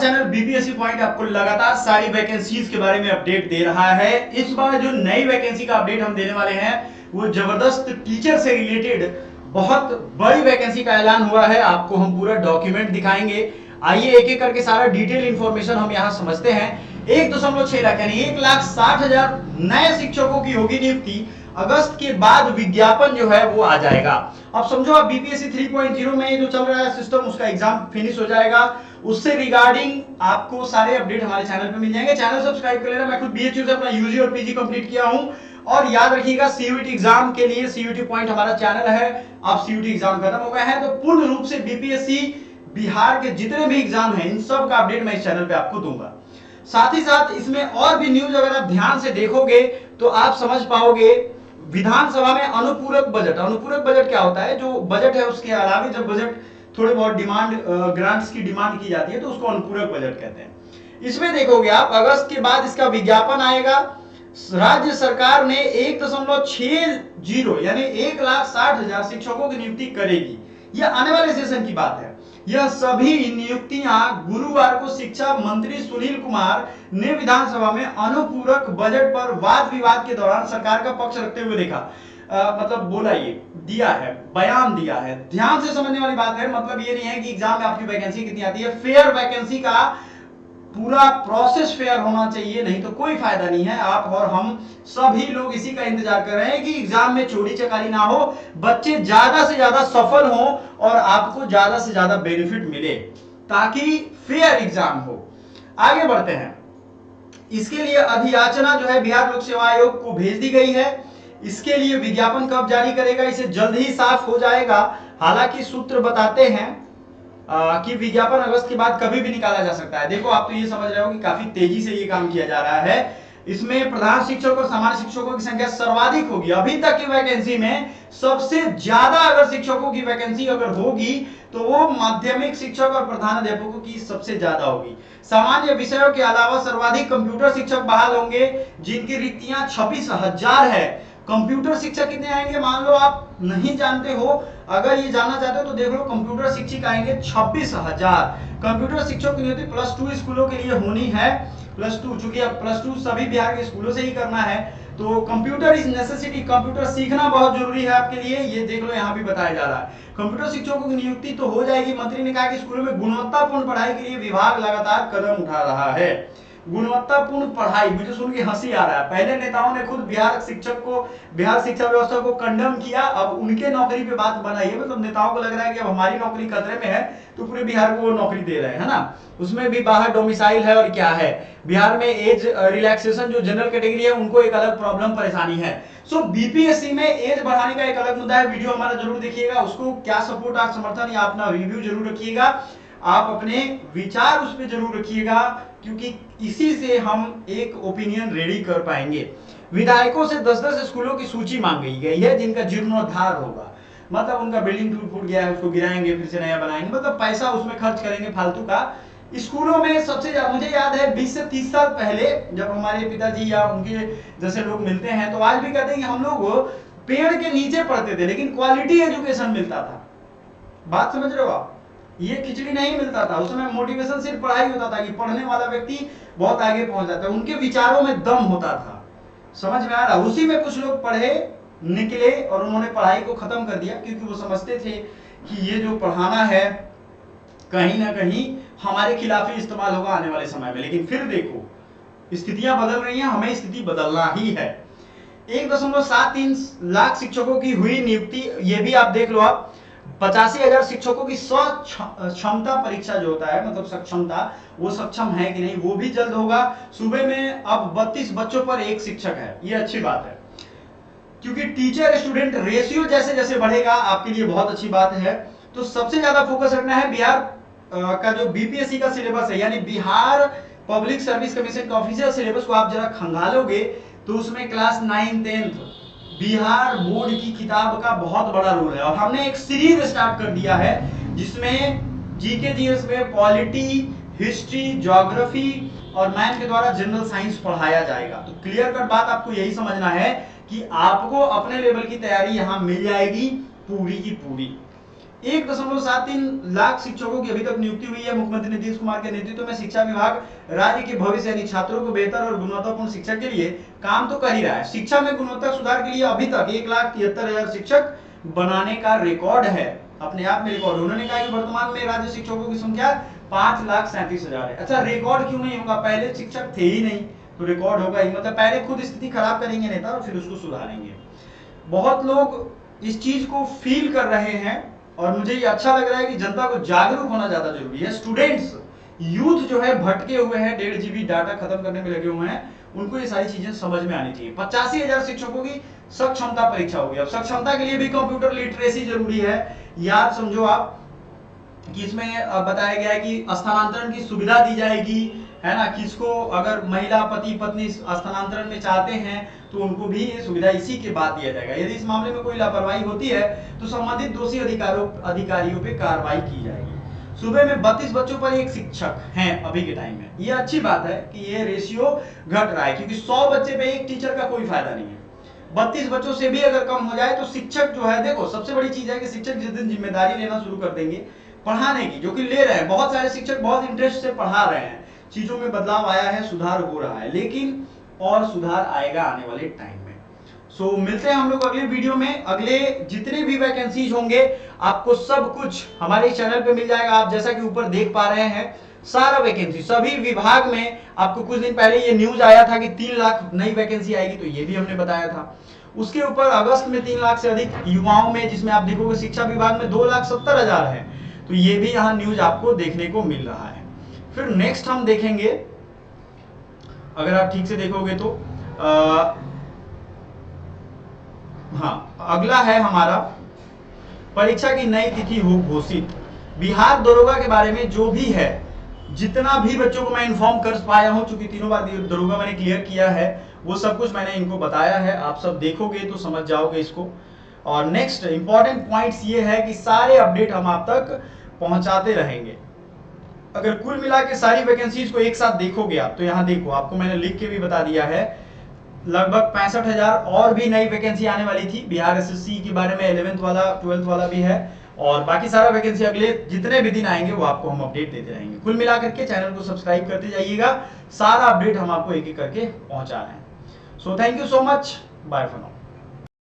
Channel BPSC point आपको लगातार सारी वैकेंसीज के बारे में अपडेट दे रहा है। इस बार जो नई वैकेंसी का अपडेट हम देने वाले हैं वो जबरदस्त टीचर से रिलेटेड बहुत बड़ी वैकेंसी का ऐलान हुआ है। आपको हम पूरा डॉक्यूमेंट दिखाएंगे। आइए एक एक करके सारा डिटेल इंफॉर्मेशन हम यहाँ समझते हैं। 1.6 लाख यानी 1,60,000 नए शिक्षकों की होगी नियुक्ति। अगस्त के बाद विज्ञापन जो है वो आ जाएगा। अब समझो आप बीपीएससी 3.0 में जो चल रहा है सिस्टम, उसका एग्जाम फिनिश हो जाएगा। उससे रिगार्डिंग आपको सारे अपडेट हमारे चैनल पे मिल जाएंगे। चैनल सब्सक्राइब कर लेना। मैं खुद बीएचयू से अपना यूजी और पीजी कंप्लीट किया हूं। और याद रखिएगा सीयूईटी एग्जाम के लिए सीयूईटी पॉइंट हमारा चैनल है। अब सीयूईटी एग्जाम खत्म हो गया है तो पूर्ण रूप से बीपीएससी बिहार के जितने भी एग्जाम हैं इन सब का अपडेट मैं इस चैनल पे आपको दूंगा। साथ ही साथ इसमें और भी न्यूज अगर आप ध्यान से देखोगे तो आप समझ पाओगे। विधानसभा में अनुपूरक बजट क्या होता है? जो बजट है उसके अलावा जब बजट थोड़े बहुत डिमांड ग्रांट्स की डिमांड की जाती है तो उसको अनुपूरक बजट कहते हैं। इसमें देखोगे आप अगस्त के बाद इसका विज्ञापन आएगा। राज्य सरकार ने 1.60 यानी 1,60,000 शिक्षकों की नियुक्ति करेगी। यह आने वाले सेशन की बात है। यह सभी नियुक्तियां गुरुवार को शिक्षा मंत्री सुनील कुमार ने विधानसभा में अनुपूरक बजट पर वाद विवाद के दौरान सरकार का पक्ष रखते हुए देखा। मतलब बोला, ये दिया है, बयान दिया है। ध्यान से समझने वाली बात है। मतलब ये नहीं है कि एग्जाम में आपकी वैकेंसी कितनी आती है। फेयर वैकेंसी का पूरा प्रोसेस फेयर होना चाहिए, नहीं तो कोई फायदा नहीं है। आप और हम सभी लोग इसी का इंतजार कर रहे हैं कि एग्जाम में चोरी चकारी ना हो, बच्चे ज्यादा से ज्यादा सफल हो और आपको ज्यादा से ज्यादा बेनिफिट मिले, ताकि फेयर एग्जाम हो। आगे बढ़ते हैं। इसके लिए अधियाचना जो है बिहार लोक सेवा आयोग को भेज दी गई है। इसके लिए विज्ञापन कब जारी करेगा, इसे जल्द ही साफ हो जाएगा। हालांकि सूत्र बताते हैं कि विज्ञापन अगस्त के बाद कभी भी निकाला जा सकता है। देखो आप तो ये समझ रहे हो कि काफी तेजी से ये काम किया जा रहा है। इसमें प्रधान शिक्षक और सामान्य शिक्षकों की संख्या सर्वाधिक होगी। अभी तक की वैकेंसी में सबसे ज्यादा अगर शिक्षकों की वैकेंसी अगर होगी तो वो माध्यमिक शिक्षक और प्रधानाध्यापकों की सबसे ज्यादा होगी। सामान्य विषयों के अलावा सर्वाधिक कंप्यूटर शिक्षक बहाल होंगे, जिनकी रिक्तियां 26,000 है। कंप्यूटर शिक्षक कितने आएंगे मान लो आप नहीं जानते हो, अगर ये जानना चाहते हो तो देख लो। कंप्यूटर शिक्षक आएंगे 26,000। कंप्यूटर शिक्षक की नियुक्ति +2 स्कूलों के लिए होनी है। +2 चूंकि अब +2 सभी बिहार के स्कूलों से ही करना है तो कंप्यूटर इज नेसेसिटी। कंप्यूटर सीखना बहुत जरूरी है आपके लिए। ये देख लो यहाँ भी बताया जा रहा है। कंप्यूटर शिक्षकों की नियुक्ति तो हो जाएगी। मंत्री ने कहा कि स्कूलों में गुणवत्तापूर्ण पढ़ाई के लिए विभाग लगातार कदम उठा रहा है। गुणवत्तापूर्ण पढ़ाई, मुझे सुन के हंसी आ रहा है। पहले नेताओं ने खुद बिहार शिक्षा व्यवस्था को कंडम किया, अब उनके नौकरी पे बात बनाई है। मतलब नेताओं को लग रहा है कि अब हमारी नौकरी खतरे में है तो पूरे बिहार को वो नौकरी दे रहे हैं, है ना। उसमें भी बाहर डोमिसाइल है और क्या है, बिहार में एज रिलैक्सेशन जो जनरल कैटेगरी है उनको एक अलग प्रॉब्लम परेशानी है। सो बीपीएससी में एज बढ़ाने का एक अलग मुद्दा है। वीडियो हमारा जरूर देखिएगा, उसको क्या सपोर्ट और समर्थन या अपना रिव्यू जरूर रखिएगा। आप अपने विचार उस पर जरूर रखिएगा, क्योंकि इसी से हम एक ओपिनियन रेडी कर पाएंगे। विधायकों से 10-10 स्कूलों की सूची मांगी गई है जिनका जीर्णोद्धार होगा। मतलब उनका बिल्डिंग टूट फूट गया है, उसको गिराएंगे, फिर से नया बनाएंगे। मतलब पैसा उसमें खर्च करेंगे फालतू का। स्कूलों में सबसे ज्यादा मुझे याद है 20 से 30 साल पहले जब हमारे पिताजी या उनके जैसे लोग मिलते हैं तो आज भी कहते हैं कि हम लोग पेड़ के नीचे पढ़ते थे लेकिन क्वालिटी एजुकेशन मिलता था। बात समझ रहे हो आप? ये खिचड़ी नहीं मिलता था। उसमें मोटिवेशन सिर्फ पढ़ाई होता था कि पढ़ने वाला व्यक्ति बहुत आगे पहुंच जाता है, उनके विचारों में दम होता था। समझ में आ रहा? उसी में कुछ लोग पढ़े निकले और उन्होंने पढ़ाई को खत्म कर दिया, क्योंकि वो समझते थे कि ये जो पढ़ाना है कहीं ना कहीं हमारे खिलाफ ही इस्तेमाल होगा आने वाले समय में। लेकिन फिर देखो स्थितियां बदल रही हैं, हमें स्थिति बदलना ही है। 1.73 लाख शिक्षकों की हुई नियुक्ति। ये भी आप देख लो। आप 85,000 शिक्षकों की क्षमता परीक्षा जो होता है, मतलब सक्षमता, वो सक्षम है कि नहीं वो भी जल्द होगा। सूबे में अब 32 बच्चों पर एक शिक्षक है। ये अच्छी बात है, क्योंकि टीचर स्टूडेंट रेशियो जैसे जैसे बढ़ेगा आपके लिए बहुत अच्छी बात है। तो सबसे ज्यादा फोकस रखना है बिहार का जो बीपीएससी का सिलेबस है, यानी बिहार पब्लिक सर्विस कमीशन का ऑफिशियल सिलेबस को आप जरा खंगालोगे तो उसमें क्लास 9, 10 बिहार बोर्ड की किताब का बहुत बड़ा रोल है। और हमने एक सीरीज स्टार्ट कर दिया है जिसमें जीके जीएस में पॉलिटी, हिस्ट्री, ज्योग्राफी और मैथ के द्वारा जनरल साइंस पढ़ाया जाएगा। तो क्लियर कट बात आपको यही समझना है कि आपको अपने लेवल की तैयारी यहां मिल जाएगी पूरी की पूरी। 1.73 लाख शिक्षकों की अभी तक नियुक्ति हुई है। मुख्यमंत्री नीतीश कुमार के नेतृत्व में शिक्षा विभाग राज्य के भविष्य यानी छात्रों को बेहतर और गुणवत्तापूर्ण शिक्षा के लिए काम तो कर ही रहा है। शिक्षा में गुणवत्ता सुधार के लिए अभी तक 1,73,000 शिक्षक बनाने का रिकॉर्ड है, अपने आप में रिकॉर्ड। उन्होंने कहा कि वर्तमान में राज्य शिक्षकों की संख्या 5,37,000 है। अच्छा, रिकॉर्ड क्यों नहीं होगा? पहले शिक्षक थे ही नहीं तो रिकॉर्ड होगा ही। मतलब पहले खुद स्थिति खराब करेंगे नेता और फिर उसको सुधारेंगे। बहुत लोग इस चीज को फील कर रहे हैं और मुझे ये अच्छा लग रहा है कि जनता को जागरूक होना ज्यादा जरूरी है। स्टूडेंट्स, यूथ जो है भटके हुए हैं, 1.5 GB डाटा खत्म करने में लगे हुए हैं, उनको ये सारी चीजें समझ में आनी चाहिए। 85,000 शिक्षकों की सक्षमता परीक्षा होगी। अब सक्षमता के लिए भी कंप्यूटर लिटरेसी जरूरी है। याद समझो आप कि इसमें बताया गया है कि स्थानांतरण की सुविधा दी जाएगी, है ना। किसको अगर महिला पति पत्नी स्थानांतरण में चाहते हैं तो उनको भी ये सुविधा इसी के बाद दिया जाएगा। यदि इस मामले में कोई लापरवाही होती है तो संबंधित दोषी अधिकारियों पे कार्रवाई की जाएगी। सूबे में 32 बच्चों पर एक शिक्षक हैं अभी के टाइम में। ये अच्छी बात है कि ये रेशियो घट रहा है, क्योंकि 100 बच्चे पे एक टीचर का कोई फायदा नहीं है। 32 बच्चों से भी अगर कम हो जाए तो शिक्षक जो है, देखो सबसे बड़ी चीज है कि शिक्षक जिस दिन जिम्मेदारी लेना शुरू कर देंगे पढ़ाने की, जो कि ले रहे हैं, बहुत सारे शिक्षक बहुत इंटरेस्ट से पढ़ा रहे हैं, चीजों में बदलाव आया है, सुधार हो रहा है, लेकिन और सुधार आएगा आने वाले टाइम में। सो मिलते हैं हम लोग अगले वीडियो में। अगले जितने भी वैकेंसीज होंगे आपको सब कुछ हमारे चैनल पे मिल जाएगा। आप जैसा कि ऊपर देख पा रहे हैं सारा वैकेंसी सभी विभाग में। आपको कुछ दिन पहले ये न्यूज आया था कि 3 लाख नई वैकेंसी आएगी, तो ये भी हमने बताया था। उसके ऊपर अगस्त में 3 लाख से अधिक युवाओं में, जिसमें आप देखोगे शिक्षा विभाग में 2,70,000 है, तो ये भी यहाँ न्यूज आपको देखने को मिल रहा है। फिर नेक्स्ट हम देखेंगे, अगर आप ठीक से देखोगे तो हाँ, अगला है हमारा परीक्षा की नई तिथि हो घोषित। बिहार दरोगा के बारे में जो भी है, जितना भी बच्चों को मैं इन्फॉर्म कर पाया हूं, चूंकि 3 बार दरोगा मैंने क्लियर किया है, वो सब कुछ मैंने इनको बताया है। आप सब देखोगे तो समझ जाओगे इसको। और नेक्स्ट इंपॉर्टेंट पॉइंट्स ये है कि सारे अपडेट हम आप तक पहुंचाते रहेंगे। अगर कुल मिला के सारी वैकेंसीज को एक साथ देखोगे आप, तो यहाँ देखो आपको मैंने लिख के भी बता दिया है, लगभग 65,000 और भी नई वैकेंसी आने वाली थी। बिहार एसएससी के बारे में 11th वाला 12th वाला भी है, और बाकी सारा वैकेंसी अगले जितने भी दिन आएंगे वो आपको हम अपडेट देते रहेंगे। कुल मिलाकर के चैनल को सब्सक्राइब करते जाइएगा, सारा अपडेट हम आपको एक एक करके पहुंचा रहे हैं। So thank you so much, bye for now.